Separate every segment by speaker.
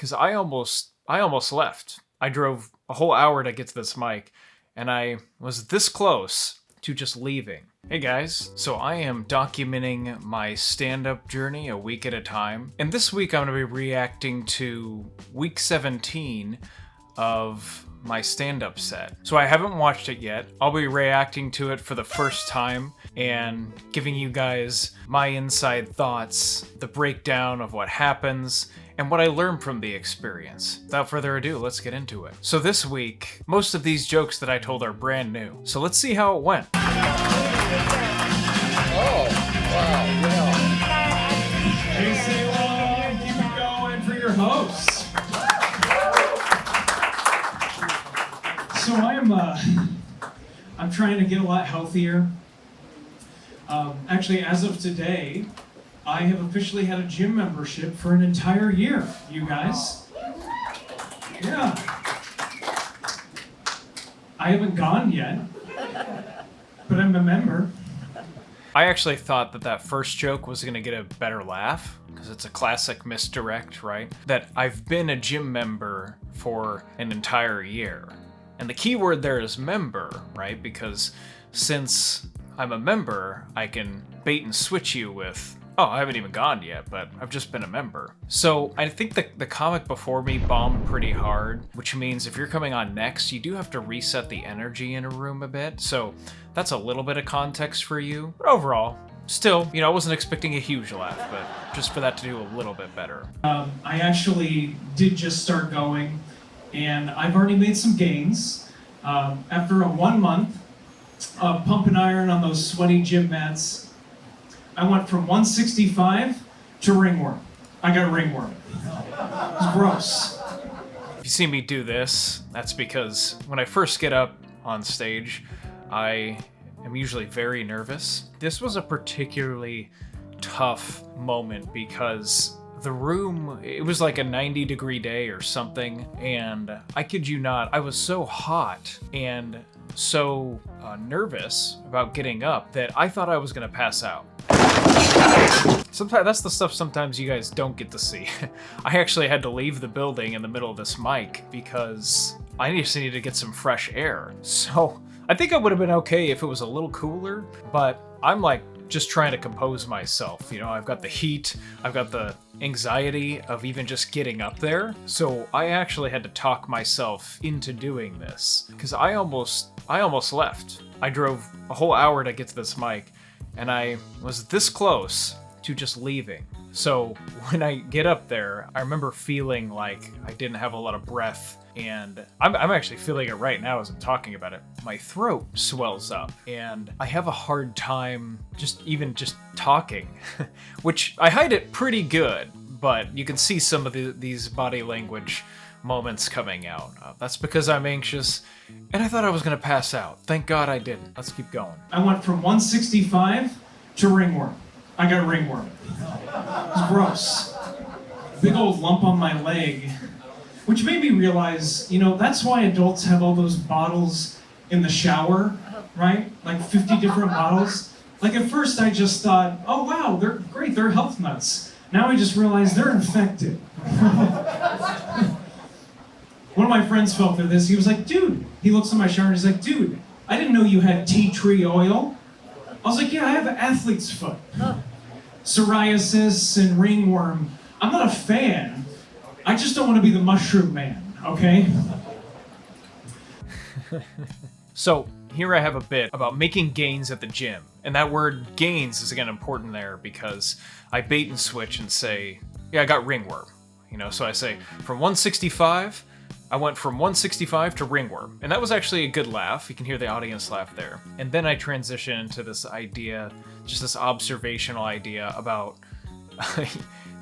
Speaker 1: because I almost left. I drove a whole hour to get to this mic, and I was this close to just leaving. Hey guys, so I am documenting my stand-up journey a week at a time, and this week I'm going to be reacting to week 17 of my stand-up set. So I haven't watched it yet. I'll be reacting to it for the first time and giving you guys my inside thoughts, the breakdown of what happens, and what I learned from the experience. Without further ado, let's get into it. So this week, most of these jokes that I told are brand new. So let's see how it went.
Speaker 2: Oh, wow, yeah.
Speaker 3: JC, well, keep it going for your hosts. So I'm trying to get a lot healthier. Actually, as of today, I have officially had a gym membership for an entire year, you guys. Yeah. I haven't gone yet, but I'm a member.
Speaker 1: I actually thought that first joke was gonna get a better laugh, because it's a classic misdirect, right? That I've been a gym member for an entire year. And the key word there is member, right? Because since I'm a member, I can bait and switch you with, oh, I haven't even gone yet, but I've just been a member. So I think the comic before me bombed pretty hard, which means if you're coming on next, you do have to reset the energy in a room a bit. So that's a little bit of context for you. But overall, still, I wasn't expecting a huge laugh, but just for that to do a little bit better.
Speaker 3: I actually did just start going, and I've already made some gains. After a 1 month of pump and iron on those sweaty gym mats, I went from 165 to ringworm. I got ringworm. It's gross.
Speaker 1: If you see me do this, that's because when I first get up on stage, I am usually very nervous. This was a particularly tough moment because the room, it was like a 90-degree day or something, and I kid you not, I was so hot and so nervous about getting up that I thought I was gonna pass out. Sometimes that's the stuff sometimes you guys don't get to see. I actually had to leave the building in the middle of this mic because I just needed to get some fresh air. So I think I would have been okay if it was a little cooler, but I'm like just trying to compose myself. I've got the heat, I've got the anxiety of even just getting up there. So I actually had to talk myself into doing this because I almost left. I drove a whole hour to get to this mic, and I was this close to just leaving. So when I get up there, I remember feeling like I didn't have a lot of breath, and I'm actually feeling it right now as I'm talking about it. My throat swells up, and I have a hard time just talking, which I hide it pretty good, but you can see some of these body language moments coming out. That's because I'm anxious, and I thought I was gonna pass out. Thank God I didn't. Let's keep going.
Speaker 3: I went from 165 to ringworm. I got ringworm. It's gross. Big old lump on my leg, which made me realize, that's why adults have all those bottles in the shower, right? Like 50 different bottles. Like at first I just thought, oh wow, they're great, they're health nuts. Now I just realized they're infected. One of my friends fell through this. He was like, dude, he looks in my shower and he's like, dude, I didn't know you had tea tree oil. I was like, yeah, I have an athlete's foot. Psoriasis and ringworm. I'm not a fan. I just don't want to be the mushroom man, okay?
Speaker 1: So here I have a bit about making gains at the gym. And that word gains is again important there because I bait and switch and say, yeah, I got ringworm. So I say from 165, I went from 165 to ringworm. And that was actually a good laugh. You can hear the audience laugh there. And then I transition into this idea, just this observational idea about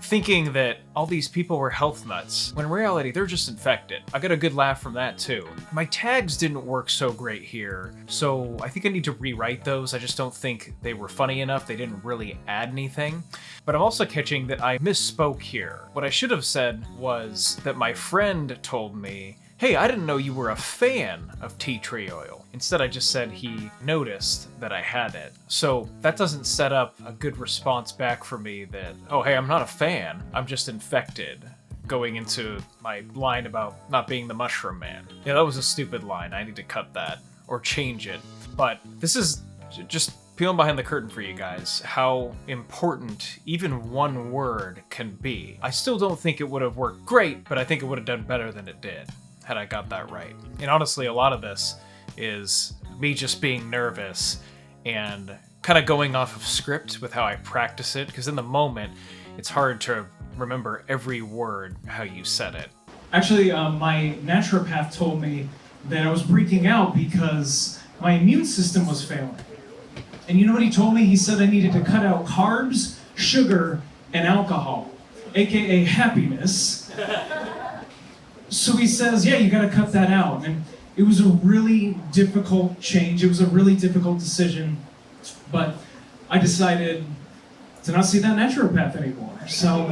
Speaker 1: thinking that all these people were health nuts, when in reality, they're just infected. I got a good laugh from that too. My tags didn't work so great here, so I think I need to rewrite those. I just don't think they were funny enough. They didn't really add anything. But I'm also catching that I misspoke here. What I should have said was that my friend told me, hey, I didn't know you were a fan of tea tree oil. Instead, I just said he noticed that I had it. So that doesn't set up a good response back for me that, oh, hey, I'm not a fan, I'm just infected. going into my line about not being the mushroom man. Yeah, that was a stupid line. I need to cut that or change it. But this is just peeling behind the curtain for you guys, how important even one word can be. I still don't think it would have worked great, but I think it would have done better than it did had I got that right. And honestly, a lot of this is me just being nervous and kind of going off of script with how I practice it, because in the moment, it's hard to remember every word, how you said it.
Speaker 3: Actually, my naturopath told me that I was breaking out because my immune system was failing. And you know what he told me? He said I needed to cut out carbs, sugar, and alcohol, aka happiness. So he says, yeah, you gotta cut that out. And it was a really difficult change. It was a really difficult decision, but I decided to not see that naturopath anymore. So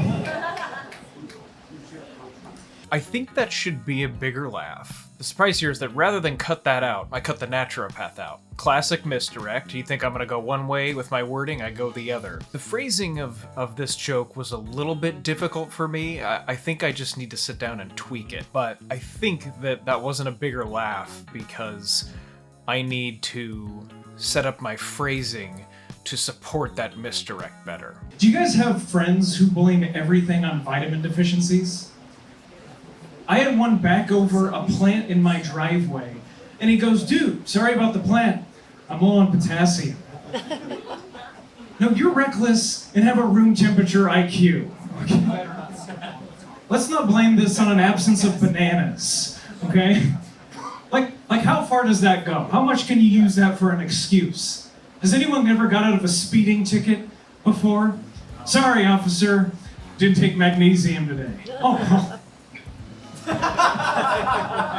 Speaker 1: I think that should be a bigger laugh. The surprise here is that rather than cut that out, I cut the naturopath out. Classic misdirect. You think I'm gonna go one way with my wording, I go the other. The phrasing of this joke was a little bit difficult for me. I think I just need to sit down and tweak it. But I think that wasn't a bigger laugh because I need to set up my phrasing to support that misdirect better.
Speaker 3: do you guys have friends who blame everything on vitamin deficiencies? I had one back over a plant in my driveway, and he goes, dude, sorry about the plant. I'm low on potassium. No, you're reckless and have a room temperature IQ. Okay? Let's not blame this on an absence of bananas, okay? Like how far does that go? How much can you use that for an excuse? Has anyone ever got out of a speeding ticket before? Sorry, officer, didn't take magnesium today. Oh.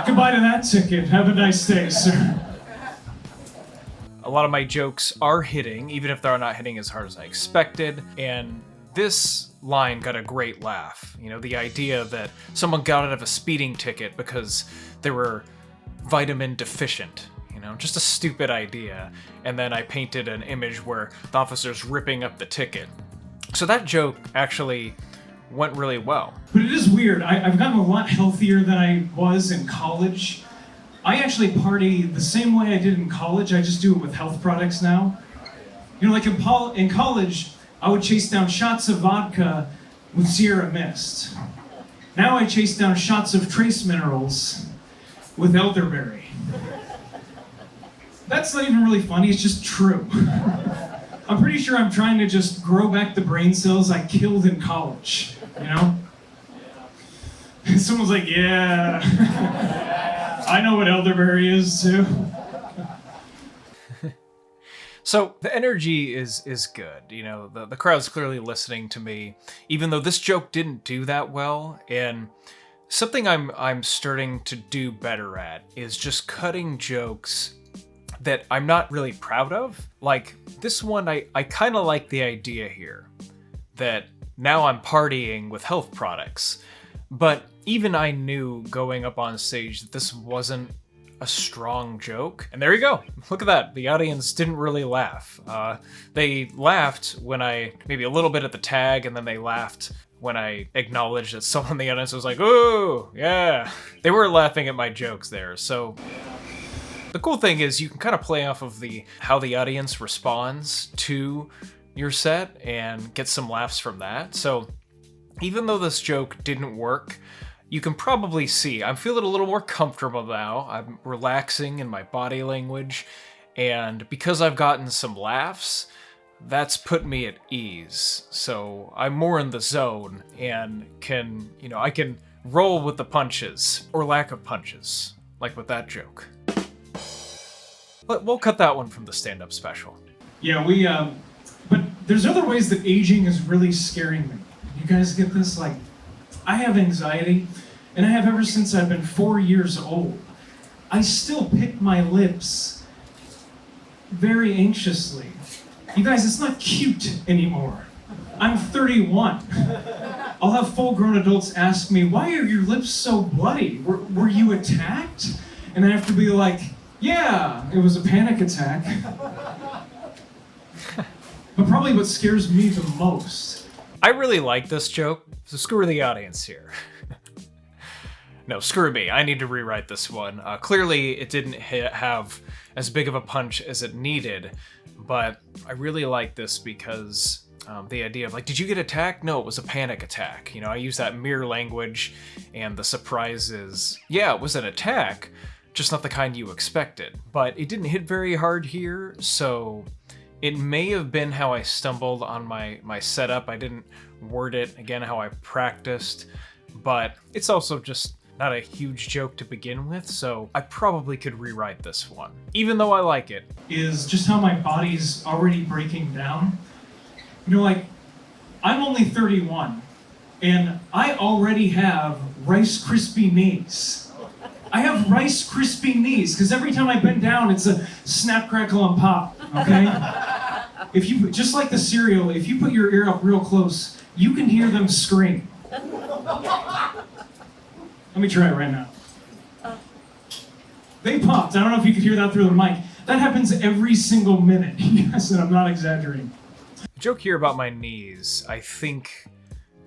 Speaker 3: Goodbye to that ticket. Have a nice day, sir.
Speaker 1: A lot of my jokes are hitting, even if they're not hitting as hard as I expected, and this line got a great laugh. You know, the idea that someone got out of a speeding ticket because they were vitamin deficient. You know, just a stupid idea. And then I painted an image where the officer's ripping up the ticket. So that joke actually went really well.
Speaker 3: But it is weird. I've gotten a lot healthier than I was in college. I actually party the same way I did in college. I just do it with health products now. You know, like in college, I would chase down shots of vodka with Sierra Mist. Now I chase down shots of trace minerals with elderberry. That's not even really funny, it's just true. I'm pretty sure I'm trying to just grow back the brain cells I killed in college, you know? And someone's like, yeah, I know what elderberry is too.
Speaker 1: So the energy is good. You know, the crowd's clearly listening to me, even though this joke didn't do that well. And something I'm starting to do better at is just cutting jokes that I'm not really proud of. Like this one, I kind of like the idea here that now I'm partying with health products. But even I knew going up on stage that this wasn't a strong joke. And there you go. Look at that. The audience didn't really laugh. They laughed when I, maybe a little bit at the tag, and then they laughed when I acknowledged that someone in the audience was like, "Oh, yeah." They were laughing at my jokes there. So the cool thing is you can kind of play off of how the audience responds to your set and get some laughs from that. So even though this joke didn't work, you can probably see I'm feeling a little more comfortable now. I'm relaxing in my body language, and because I've gotten some laughs, that's put me at ease. So I'm more in the zone and I can roll with the punches, or lack of punches, like with that joke. But we'll cut that one from the stand-up special.
Speaker 3: Yeah, but there's other ways that aging is really scaring me. You guys get this? Like, I have anxiety, and I have ever since I've been 4 years old. I still pick my lips very anxiously. You guys, it's not cute anymore. I'm 31. I'll have full-grown adults ask me, "Why are your lips so bloody? Were you attacked?" And I have to be like, "Yeah, it was a panic attack." But probably what scares me the most.
Speaker 1: I really like this joke, so screw the audience here. No, screw me. I need to rewrite this one. Clearly, it didn't have as big of a punch as it needed, but I really like this because the idea of like, did you get attacked? No, it was a panic attack. You know, I use that mirror language, and the surprise is, yeah, it was an attack, just not the kind you expected. But it didn't hit very hard here, so it may have been how I stumbled on my setup. I didn't word it, again, how I practiced, but it's also just not a huge joke to begin with, so I probably could rewrite this one, even though I like it.
Speaker 3: Is just how my body's already breaking down. You know, like, I'm only 31, and I already have Rice Krispie knees. I have Rice Krispie knees, because every time I bend down, it's a snap, crackle, and pop, okay? If you, just like the cereal, if you put your ear up real close, you can hear them scream. Let me try it right now. They popped. I don't know if you could hear that through the mic. That happens every single minute. Yes, and I'm not exaggerating.
Speaker 1: The joke here about my knees, I think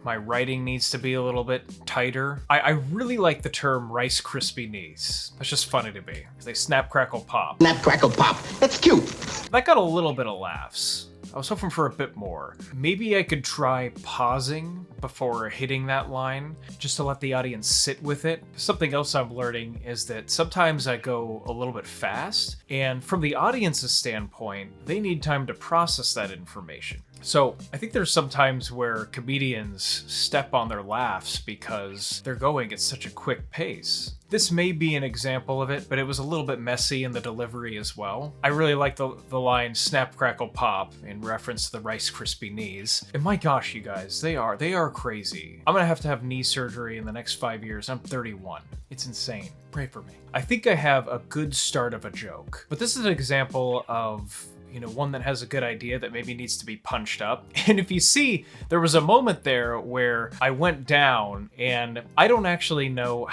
Speaker 1: my writing needs to be a little bit tighter. I really like the term Rice Krispie knees. That's just funny to me. They snap, crackle, pop.
Speaker 2: Snap, crackle, pop. That's cute.
Speaker 1: That got a little bit of laughs. I was hoping for a bit more. Maybe I could try pausing before hitting that line, just to let the audience sit with it. Something else I'm learning is that sometimes I go a little bit fast, and from the audience's standpoint, they need time to process that information. So I think there's some times where comedians step on their laughs because they're going at such a quick pace. This may be an example of it, but it was a little bit messy in the delivery as well. I really like the line snap, crackle, pop in reference to the Rice Krispie knees. And my gosh, you guys, they are crazy. I'm gonna have to have knee surgery in the next 5 years. I'm 31. It's insane. Pray for me. I think I have a good start of a joke, but this is an example of, you know, one that has a good idea that maybe needs to be punched up. And if you see, there was a moment there where I went down, and I don't actually know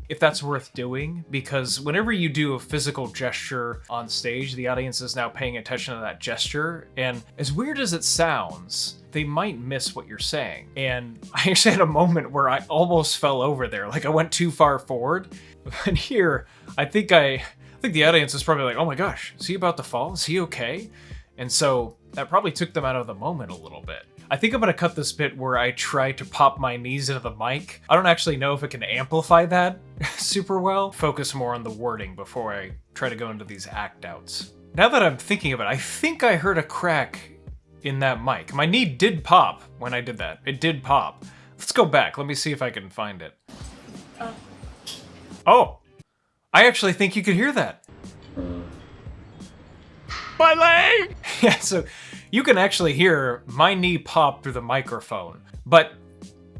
Speaker 1: if that's worth doing, because whenever you do a physical gesture on stage, the audience is now paying attention to that gesture, and as weird as it sounds, they might miss what you're saying. And I actually had a moment where I almost fell over there, like I went too far forward. But here, I think the audience is probably like, oh my gosh, is he about to fall? Is he okay? And so that probably took them out of the moment a little bit. I think I'm gonna cut this bit where I try to pop my knees into the mic. I don't actually know if it can amplify that super well. Focus more on the wording before I try to go into these act outs. Now that I'm thinking of it, I think I heard a crack in that mic. My knee did pop when I did that. It did pop. Let's go back. Let me see if I can find it. Oh, I actually think you could hear that. My leg! Yeah, so you can actually hear my knee pop through the microphone, but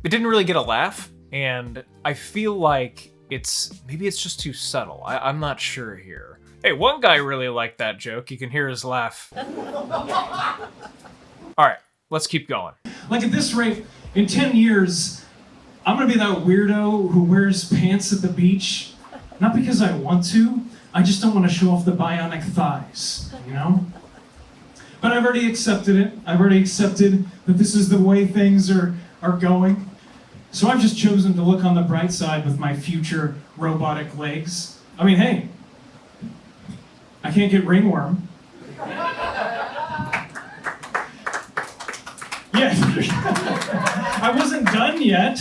Speaker 1: it didn't really get a laugh, and I feel like maybe it's just too subtle. I'm not sure here. Hey, one guy really liked that joke. You can hear his laugh. All right, let's keep going.
Speaker 3: Like, at this rate, in 10 years, I'm gonna be that weirdo who wears pants at the beach, not because I want to, I just don't want to show off the bionic thighs, you know? But I've already accepted it. I've already accepted that this is the way things are going. So I've just chosen to look on the bright side with my future robotic legs. I mean, hey, I can't get ringworm. Yeah, I wasn't done yet.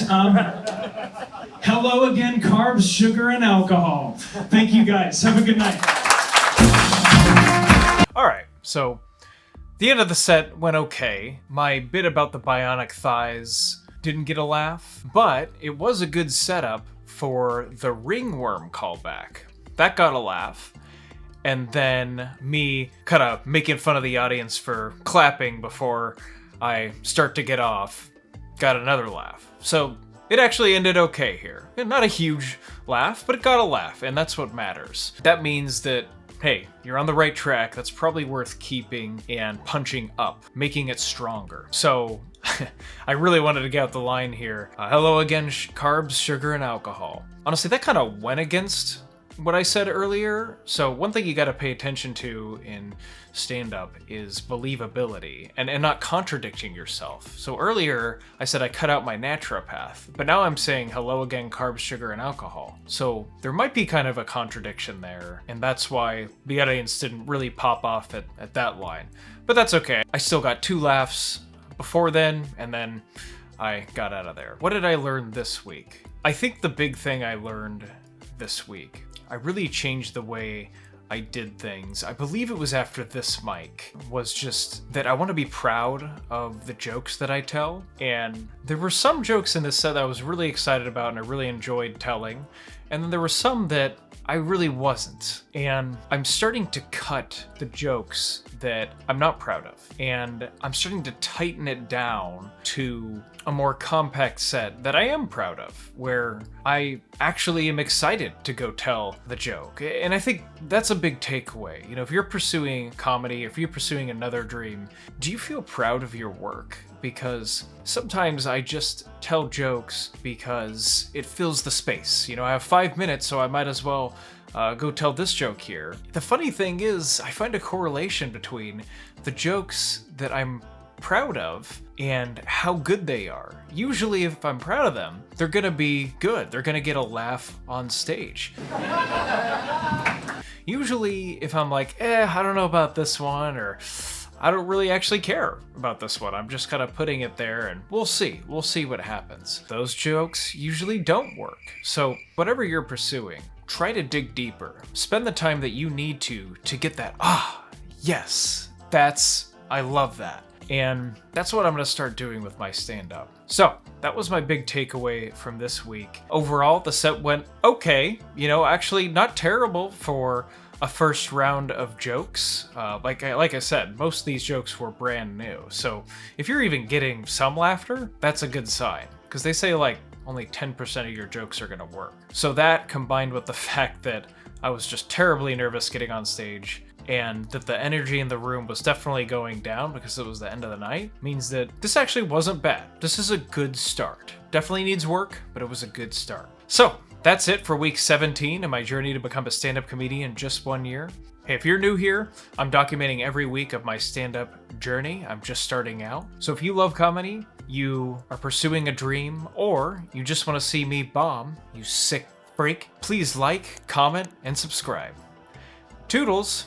Speaker 3: Hello again, carbs, sugar, and alcohol. Thank you guys. Have a good night.
Speaker 1: All right, so the end of the set went okay. My bit about the bionic thighs didn't get a laugh, but it was a good setup for the ringworm callback. That got a laugh. And then me kind of making fun of the audience for clapping before I start to get off got another laugh. So it actually ended okay here. Not a huge laugh, but it got a laugh, and that's what matters. That means that, hey, you're on the right track. That's probably worth keeping and punching up, making it stronger. So I really wanted to get out the line here. Hello again, carbs, sugar, and alcohol. Honestly, that kind of went against what I said earlier. So one thing you got to pay attention to in stand-up is believability and not contradicting yourself. So earlier I said I cut out my naturopath, but now I'm saying hello again, carbs, sugar, and alcohol. So there might be kind of a contradiction there, and that's why the audience didn't really pop off at that line. But that's okay. I still got 2 laughs before then, and then I got out of there. What did I learn this week? I think the big thing I learned this week, I really changed the way I did things. I believe it was after this mic, was just that I want to be proud of the jokes that I tell. And there were some jokes in this set that I was really excited about and I really enjoyed telling. And then there were some that I really wasn't. And I'm starting to cut the jokes that I'm not proud of. And I'm starting to tighten it down to a more compact set that I am proud of, where I actually am excited to go tell the joke. And I think that's a big takeaway. You know, if you're pursuing comedy, if you're pursuing another dream, do you feel proud of your work? Because sometimes I just tell jokes because it fills the space. You know, I have 5 minutes, so I might as well go tell this joke here. The funny thing is, I find a correlation between the jokes that I'm proud of and how good they are. Usually if I'm proud of them, they're gonna be good. They're gonna get a laugh on stage. Usually if I'm like, I don't know about this one, or I don't really actually care about this one, I'm just kind of putting it there and we'll see what happens. Those jokes usually don't work. So whatever you're pursuing, try to dig deeper. Spend the time that you need to get that, yes, I love that. And that's what I'm gonna start doing with my stand-up. So that was my big takeaway from this week. Overall, the set went okay. You know, actually not terrible for a first round of jokes. Like I said, most of these jokes were brand new. So if you're even getting some laughter, that's a good sign. Because they say like only 10% of your jokes are gonna work. So that, combined with the fact that I was just terribly nervous getting on stage, and that the energy in the room was definitely going down because it was the end of the night, means that this actually wasn't bad. This is a good start. Definitely needs work, but it was a good start. So that's it for week 17 in my journey to become a stand-up comedian in just 1 year. Hey, if you're new here, I'm documenting every week of my stand-up journey. I'm just starting out. So if you love comedy, you are pursuing a dream, or you just want to see me bomb, you sick freak, please like, comment, and subscribe. Toodles!